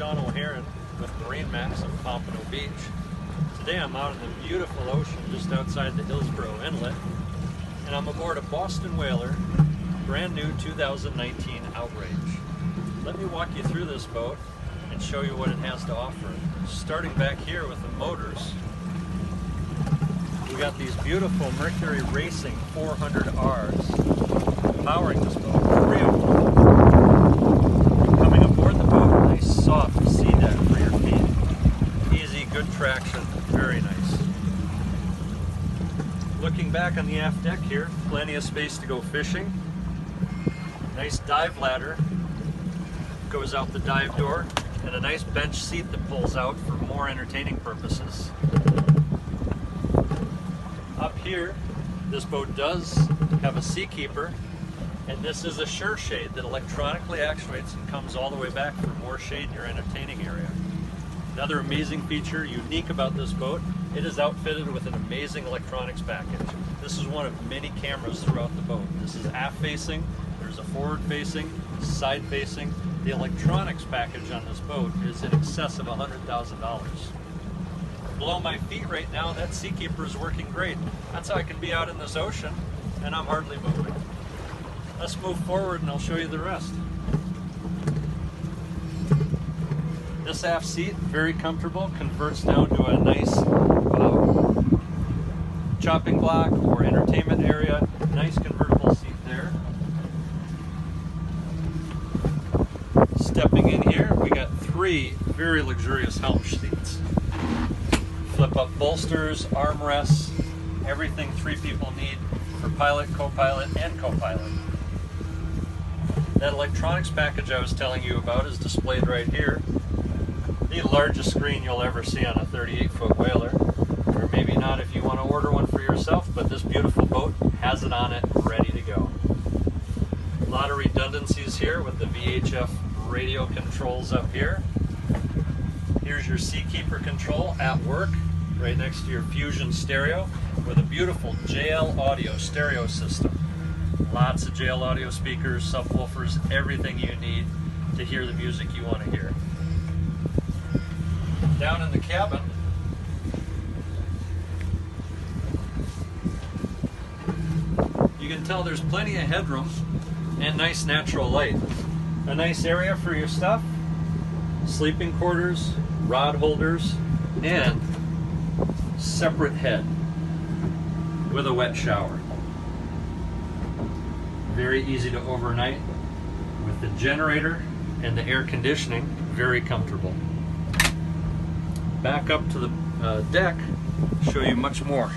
Sean O'Haron with MarineMax in Pompano Beach. Today I'm out in the beautiful ocean just outside the Hillsborough Inlet, and I'm aboard a Boston whaler, brand new 2019 Outrage. Let me walk you through this boat and show you what it has to offer. Starting back here with the motors, we got these beautiful Mercury Racing 400Rs powering this boat, 3 of them. Coming aboard the boat, nice soft sea deck for your feet. Easy, good traction, very nice. Looking back on the aft deck here, plenty of space to go fishing. Nice dive ladder goes out the dive door, and a nice bench seat that pulls out for more entertaining purposes. Up here, this boat does have a seakeeper, and this is a sure shade that electronically actuates and comes all the way back for more shade in your entertaining area. Another amazing feature unique about this boat, it is outfitted with an amazing electronics package. This is one of many cameras throughout the boat. This is aft facing, there's a forward facing, side facing. The electronics package on this boat is in excess of $100,000. Below my feet right now, that seakeeper is working great. That's how I can be out in this ocean and I'm hardly moving. Let's move forward and I'll show you the rest. This aft seat, very comfortable, converts down to a nice chopping block or entertainment area. Nice convertible seat there. Stepping in here, we got 3 very luxurious helm seats. Flip up bolsters, armrests, everything 3 people need for pilot, co-pilot, and co-pilot. That electronics package I was telling you about is displayed right here. The largest screen you'll ever see on a 38-foot whaler, or maybe not if you want to order one for yourself, but this beautiful boat has it on it, ready to go. A lot of redundancies here with the VHF radio controls up here. Here's your seakeeper control at work, right next to your Fusion stereo, with a beautiful JL audio stereo system. Lots of JL audio speakers, subwoofers, everything you need to hear the music you want to hear. Down in the cabin, you can tell there's plenty of headroom and nice natural light. A nice area for your stuff, sleeping quarters, rod holders, and separate head with a wet shower. Very easy to overnight with the generator and the air conditioning, very comfortable. Back up to the deck, show you much more.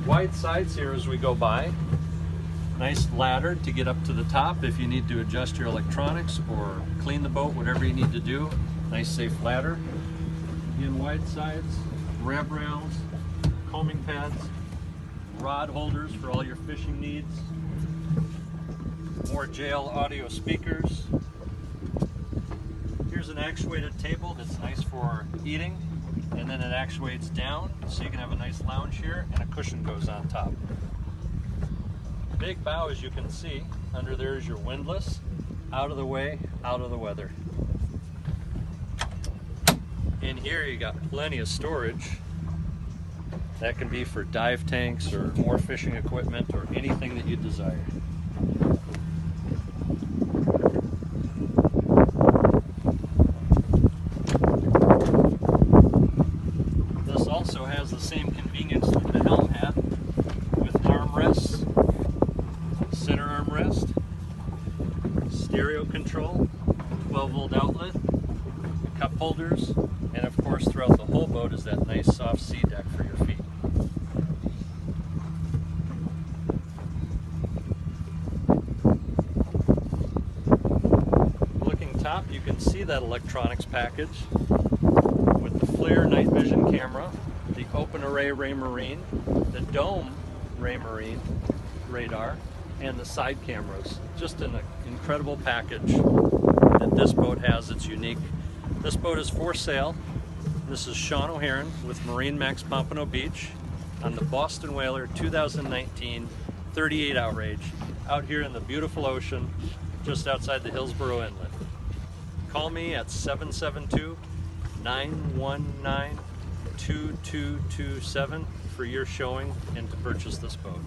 Wide sides here as we go by. Nice ladder to get up to the top if you need to adjust your electronics or clean the boat, whatever you need to do. Nice safe ladder. Again, wide sides, ramp rails, combing pads, rod holders for all your fishing needs. More JL audio speakers. Here's an actuated table that's nice for eating, and then it actuates down so you can have a nice lounge here, and a cushion goes on top. Big bow, as you can see. Under there is your windlass. Out of the way, out of the weather. In here you got plenty of storage. That can be for dive tanks or more fishing equipment or anything that you desire. This also has the same convenience that the helm had, with armrests, center armrest, stereo control, 12-volt outlet, cup holders, and of course throughout the whole boat is that nice soft sea deck for your feet. Looking top, you can see that electronics package with the FLIR night vision camera, the open array Raymarine, the dome Raymarine radar, and the side cameras. Just an incredible package that this boat has. It's unique. This boat is for sale. This is Sean O'Haron with MarineMax Pompano Beach on the Boston Whaler 2019 38 Outrage, out here in the beautiful ocean just outside the Hillsborough Inlet. Call me at 772-919-2227 for your showing and to purchase this boat.